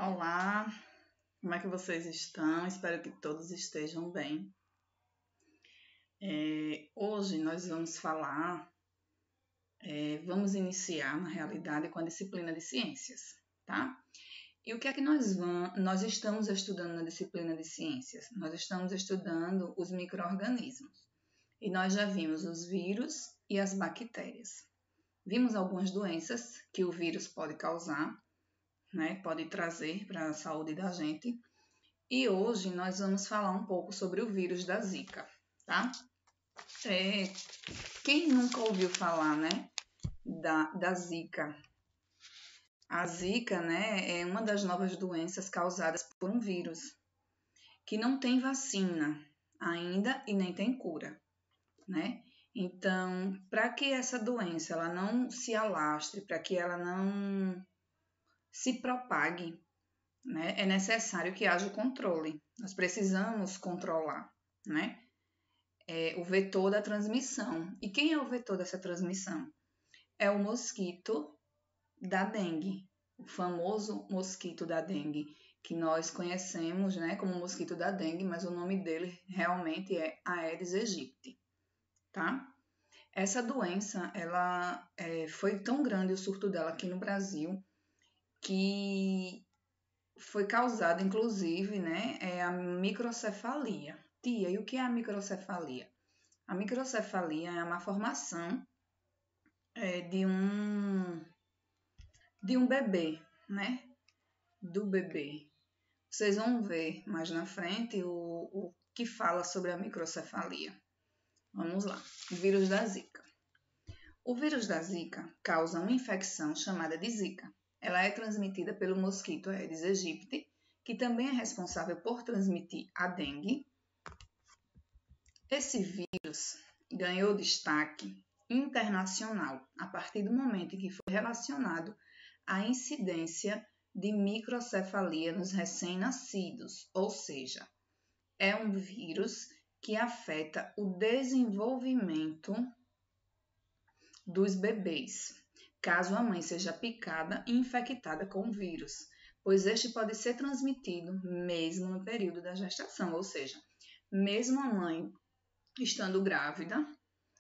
Olá, como é que vocês estão? Espero que todos estejam bem. Hoje nós vamos iniciar, na realidade, com a disciplina de ciências, tá? E o que é que nós estamos estudando na disciplina de ciências? Nós estamos estudando os micro-organismos. E nós já vimos os vírus e as bactérias. Vimos algumas doenças que o vírus pode causar, né? Pode trazer para a saúde da gente. E hoje nós vamos falar um pouco sobre o vírus da Zika, tá? Quem nunca ouviu falar, né, da Zika? A Zika, né, é uma das novas doenças causadas por um vírus que não tem vacina ainda e nem tem cura, né? Então, para que essa doença ela não se alastre, para que ela não se propague, né, é necessário que haja o controle. Nós precisamos controlar, né, o vetor da transmissão. E quem é o vetor dessa transmissão? É o mosquito da dengue, o famoso mosquito da dengue, que nós conhecemos, né, como mosquito da dengue, mas o nome dele realmente é Aedes aegypti, tá? Essa doença, ela foi tão grande o surto dela aqui no Brasil que foi causada, inclusive, né, a microcefalia. Tia, e o que é a microcefalia? A microcefalia é uma formação de um bebê, né? Do bebê. Vocês vão ver mais na frente o que fala sobre a microcefalia. Vamos lá. O vírus da Zika. O vírus da Zika causa uma infecção chamada de Zika. Ela é transmitida pelo mosquito Aedes aegypti, que também é responsável por transmitir a dengue. Esse vírus ganhou destaque internacional a partir do momento em que foi relacionado à incidência de microcefalia nos recém-nascidos, ou seja, é um vírus que afeta o desenvolvimento dos bebês, caso a mãe seja picada e infectada com o vírus, pois este pode ser transmitido mesmo no período da gestação, ou seja, mesmo a mãe estando grávida,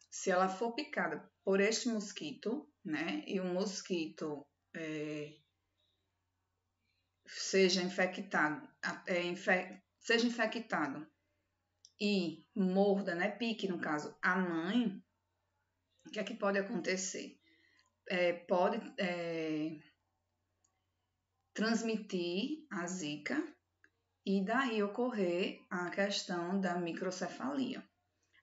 se ela for picada por este mosquito, né, e o mosquito seja infectado e morda, né, pique no caso, a mãe, o que é que pode acontecer? Pode transmitir a Zika e daí ocorrer a questão da microcefalia.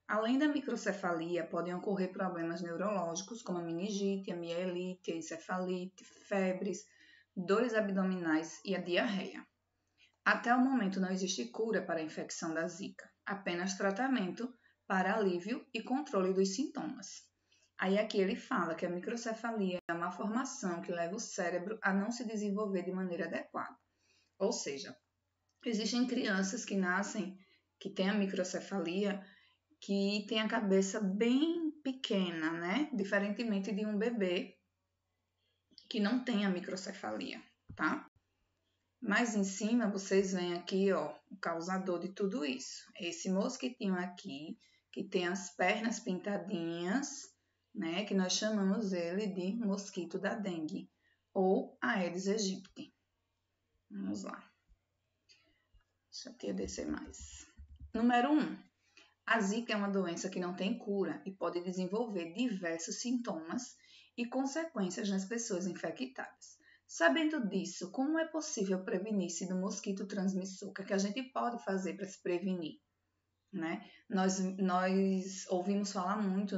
Além da microcefalia, podem ocorrer problemas neurológicos como a meningite, a mielite, a encefalite, febres, dores abdominais e a diarreia. Até o momento não existe cura para a infecção da Zika, apenas tratamento para alívio e controle dos sintomas. Aí aqui ele fala que a microcefalia é uma formação que leva o cérebro a não se desenvolver de maneira adequada. Ou seja, existem crianças que nascem, que têm a microcefalia, que tem a cabeça bem pequena, né? Diferentemente de um bebê que não tem a microcefalia, tá? Mas em cima vocês veem aqui, ó, o causador de tudo isso. Esse mosquitinho aqui, que tem as pernas pintadinhas, né? Que nós chamamos ele de mosquito da dengue ou Aedes aegypti. Vamos lá. Deixa eu descer mais. Número 1. A Zika é uma doença que não tem cura e pode desenvolver diversos sintomas e consequências nas pessoas infectadas. Sabendo disso, como é possível prevenir-se do mosquito transmissor? O que a gente pode fazer para se prevenir? Né? Nós ouvimos falar muito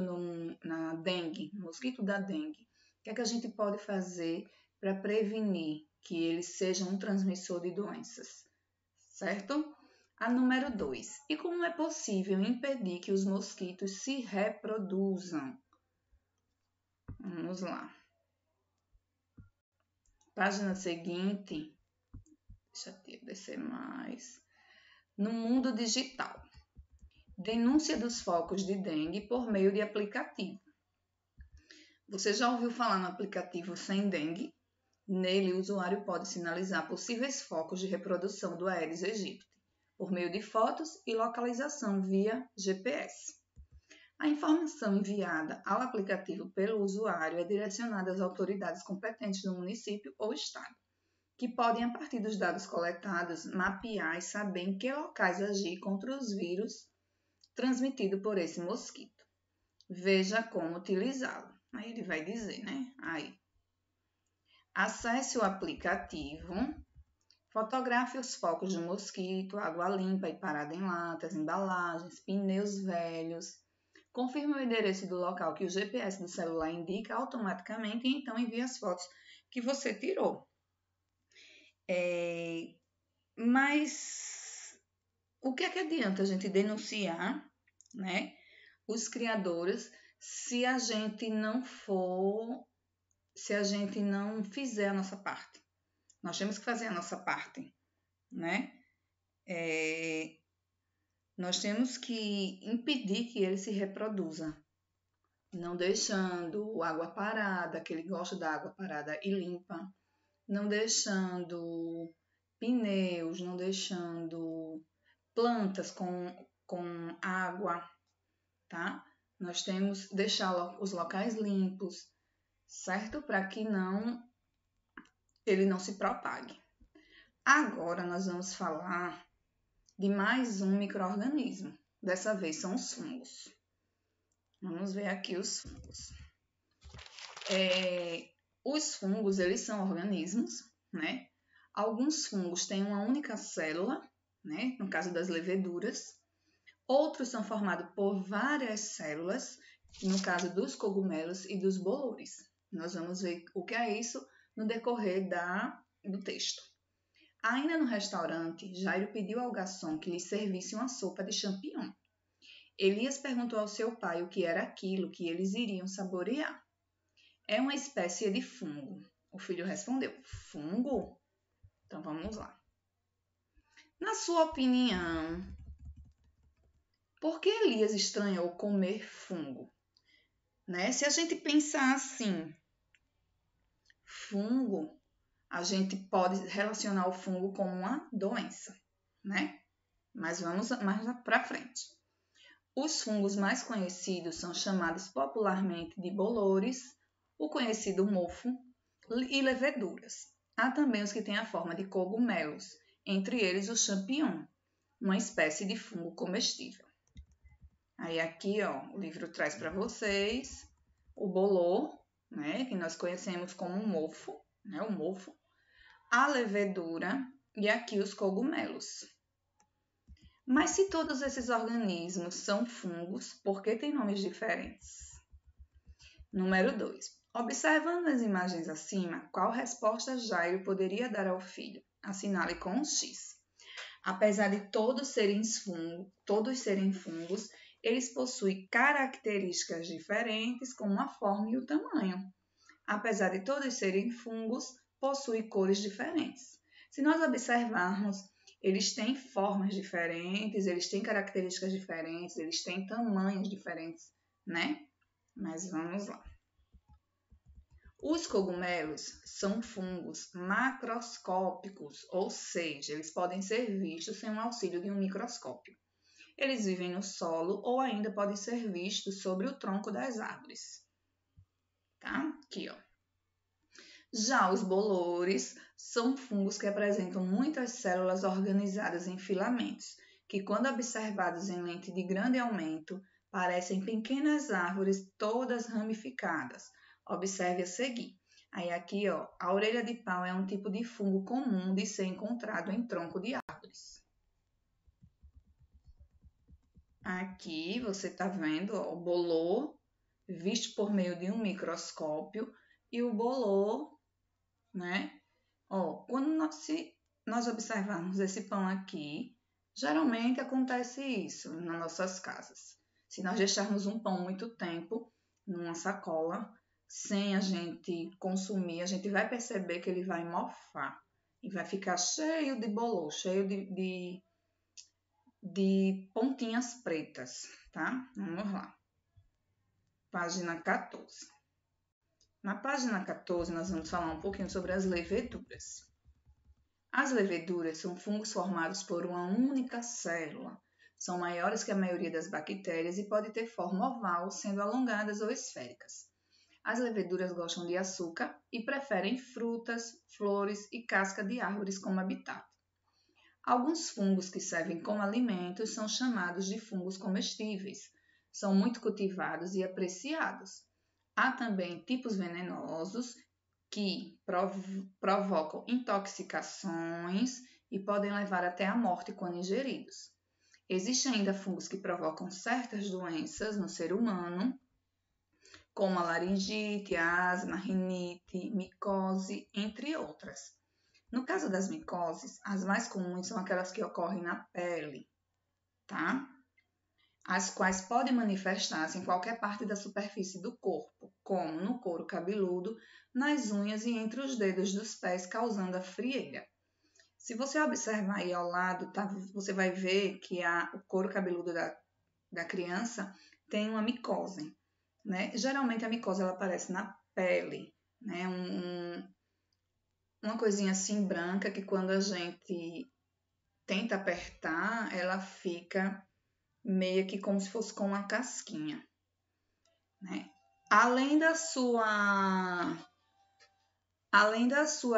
na dengue, no mosquito da dengue. O que a gente pode fazer para prevenir que ele seja um transmissor de doenças? Certo? A número 2. E como é possível impedir que os mosquitos se reproduzam? Vamos lá. Página seguinte. Deixa eu descer mais. No mundo digital. Denúncia dos focos de dengue por meio de aplicativo. Você já ouviu falar no aplicativo Sem Dengue? Nele, o usuário pode sinalizar possíveis focos de reprodução do Aedes aegypti, por meio de fotos e localização via GPS. A informação enviada ao aplicativo pelo usuário é direcionada às autoridades competentes do município ou estado, que podem, a partir dos dados coletados, mapear e saber em que locais agir contra os vírus transmitidos por esse mosquito. Veja como utilizá-lo. Aí ele vai dizer, né? Aí. Acesse o aplicativo, fotografe os focos de mosquito, água limpa e parada em latas, embalagens, pneus velhos. Confirme o endereço do local que o GPS do celular indica automaticamente e então envie as fotos que você tirou. Mas o que é que adianta a gente denunciar, né, os criadores se a gente não fizer a nossa parte? Nós temos que fazer a nossa parte, né? Nós temos que impedir que ele se reproduza, não deixando água parada, que ele gosta da água parada e limpa, não deixando pneus, não deixando plantas com água, tá? Nós temos que deixar os locais limpos, certo? Para que ele não se propague. Agora nós vamos falar de mais um micro-organismo. Dessa vez são os fungos. Vamos ver aqui os fungos. Os fungos, eles são organismos, né? Alguns fungos têm uma única célula, né? No caso das leveduras. Outros são formados por várias células, no caso dos cogumelos e dos bolores. Nós vamos ver o que é isso no decorrer do texto. Ainda no restaurante, Jairo pediu ao garçom que lhe servisse uma sopa de champignon. Elias perguntou ao seu pai o que era aquilo que eles iriam saborear. É uma espécie de fungo. O filho respondeu, fungo? Então vamos lá. Na sua opinião, por que Elias estranhou comer fungo? Né? Se a gente pensar assim, fungo, a gente pode relacionar o fungo com uma doença, né? Mas vamos mais para frente. Os fungos mais conhecidos são chamados popularmente de bolores, o conhecido mofo e leveduras. Há também os que têm a forma de cogumelos, entre eles o champignon, uma espécie de fungo comestível. Aí aqui, ó, o livro traz para vocês o bolor, né, que nós conhecemos como mofo, né, o mofo, a levedura e aqui os cogumelos. Mas se todos esses organismos são fungos, por que têm nomes diferentes? Número 2. Observando as imagens acima, qual resposta Jairo poderia dar ao filho? Assinale com um X. Apesar de todos serem fungos, eles possuem características diferentes como a forma e o tamanho. Apesar de todos serem fungos, possuem cores diferentes. Se nós observarmos, eles têm formas diferentes, eles têm características diferentes, eles têm tamanhos diferentes, né? Mas vamos lá. Os cogumelos são fungos macroscópicos, ou seja, eles podem ser vistos sem o auxílio de um microscópio. Eles vivem no solo ou ainda podem ser vistos sobre o tronco das árvores. Tá? Aqui, ó. Já os bolores são fungos que apresentam muitas células organizadas em filamentos, que quando observados em lente de grande aumento, parecem pequenas árvores todas ramificadas. Observe a seguir. Aí aqui, ó, a orelha de pau é um tipo de fungo comum de ser encontrado em tronco de árvores. Aqui você está vendo, ó, o bolor visto por meio de um microscópio e o bolor, né? Ó, quando nós observarmos esse pão aqui, geralmente acontece isso nas nossas casas. Se nós deixarmos um pão muito tempo numa sacola, sem a gente consumir, a gente vai perceber que ele vai mofar e vai ficar cheio de bolor, cheio de pontinhas pretas, tá? Vamos lá. Página 14. Na página 14, nós vamos falar um pouquinho sobre as leveduras. As leveduras são fungos formados por uma única célula. São maiores que a maioria das bactérias e podem ter forma oval, sendo alongadas ou esféricas. As leveduras gostam de açúcar e preferem frutas, flores e casca de árvores como habitat. Alguns fungos que servem como alimentos são chamados de fungos comestíveis. São muito cultivados e apreciados. Há também tipos venenosos que provocam intoxicações e podem levar até a morte quando ingeridos. Existem ainda fungos que provocam certas doenças no ser humano, como a laringite, asma, rinite, micose, entre outras. No caso das micoses, as mais comuns são aquelas que ocorrem na pele, tá? As quais podem manifestar-se em qualquer parte da superfície do corpo, como no couro cabeludo, nas unhas e entre os dedos dos pés, causando a frieira. Se você observar aí ao lado, tá, você vai ver que o couro cabeludo da criança tem uma micose, né? Geralmente a micose ela aparece na pele, né? Uma coisinha assim branca que quando a gente tenta apertar, ela fica meio que como se fosse com uma casquinha, né? Além da sua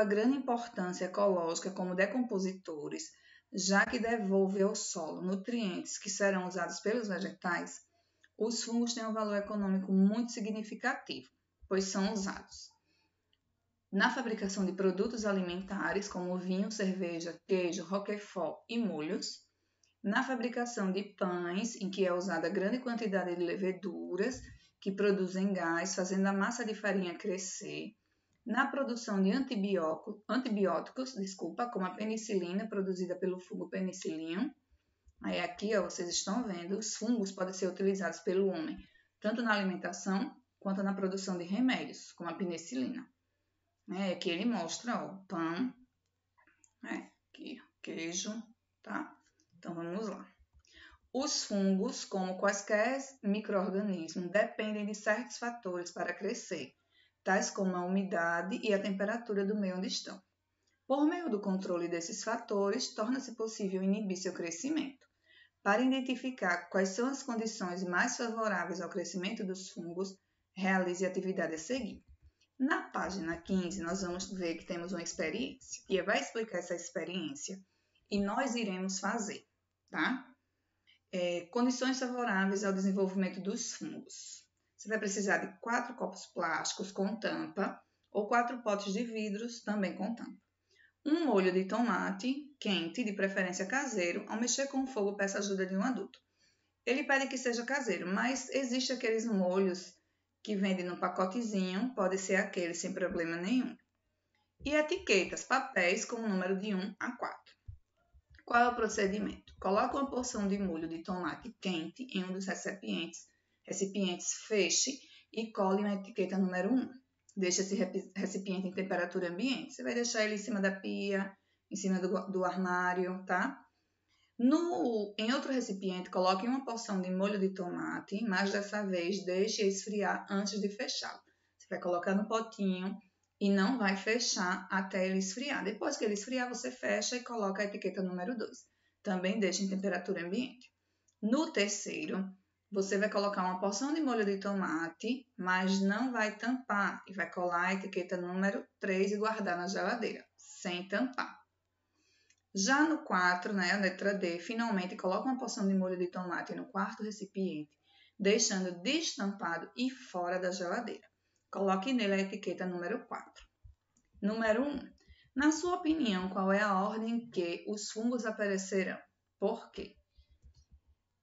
grande importância ecológica como decompositores, já que devolve ao solo nutrientes que serão usados pelos vegetais, os fungos têm um valor econômico muito significativo, pois são usados na fabricação de produtos alimentares como vinho, cerveja, queijo, roquefort e molhos, na fabricação de pães, em que é usada grande quantidade de leveduras que produzem gás, fazendo a massa de farinha crescer, na produção de antibióticos, como a penicilina, produzida pelo fungo Penicillium. Aí aqui, ó, vocês estão vendo, os fungos podem ser utilizados pelo homem, tanto na alimentação quanto na produção de remédios, como a penicilina. Aqui ele mostra, ó, pão, aqui, queijo, tá? Então, vamos lá. Os fungos, como quaisquer micro-organismos, dependem de certos fatores para crescer, tais como a umidade e a temperatura do meio onde estão. Por meio do controle desses fatores, torna-se possível inibir seu crescimento. Para identificar quais são as condições mais favoráveis ao crescimento dos fungos, realize a atividade a seguir. Na página 15, nós vamos ver que temos uma experiência. E vai explicar essa experiência e nós iremos fazer, tá? Condições favoráveis ao desenvolvimento dos fungos. Você vai precisar de 4 copos plásticos com tampa ou 4 potes de vidros também com tampa. Um molho de tomate quente, de preferência caseiro. Ao mexer com o fogo, peça a ajuda de um adulto. Ele pede que seja caseiro, mas existe aqueles molhos que vendem no pacotezinho, pode ser aquele sem problema nenhum. E etiquetas, papéis com o número de 1 a 4. Qual é o procedimento? Coloque uma porção de molho de tomate quente em um dos recipientes, feche e cole uma etiqueta número 1. Deixe esse recipiente em temperatura ambiente. Você vai deixar ele em cima da pia, em cima do armário, tá? Em outro recipiente, coloque uma porção de molho de tomate, mas dessa vez deixe esfriar antes de fechá-lo. Você vai colocar no potinho e não vai fechar até ele esfriar. Depois que ele esfriar, você fecha e coloca a etiqueta número 2. Também deixe em temperatura ambiente. No terceiro, você vai colocar uma porção de molho de tomate, mas não vai tampar e vai colar a etiqueta número 3 e guardar na geladeira, sem tampar. Já no 4, a letra D, finalmente coloca uma porção de molho de tomate no quarto recipiente, deixando destampado e fora da geladeira. Coloque nele a etiqueta número 4. Número 1. Na sua opinião, qual é a ordem em que os fungos aparecerão? Por quê?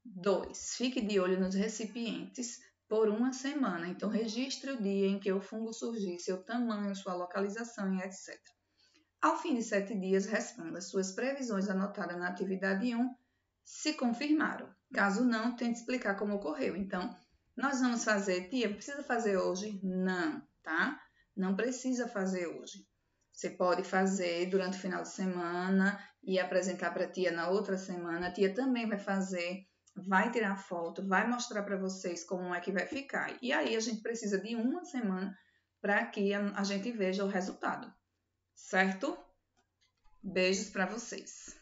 2. Fique de olho nos recipientes por uma semana. Então, registre o dia em que o fungo surgir, seu tamanho, sua localização e etc. Ao fim de 7 dias, responda. Suas previsões anotadas na atividade 1 se confirmaram. Caso não, tente explicar como ocorreu. Então, nós vamos fazer, tia, precisa fazer hoje? Não, tá? Não precisa fazer hoje. Você pode fazer durante o final de semana e apresentar para a tia na outra semana. A tia também vai fazer, vai tirar foto, vai mostrar para vocês como é que vai ficar. E aí a gente precisa de uma semana para que a gente veja o resultado, certo? Beijos para vocês.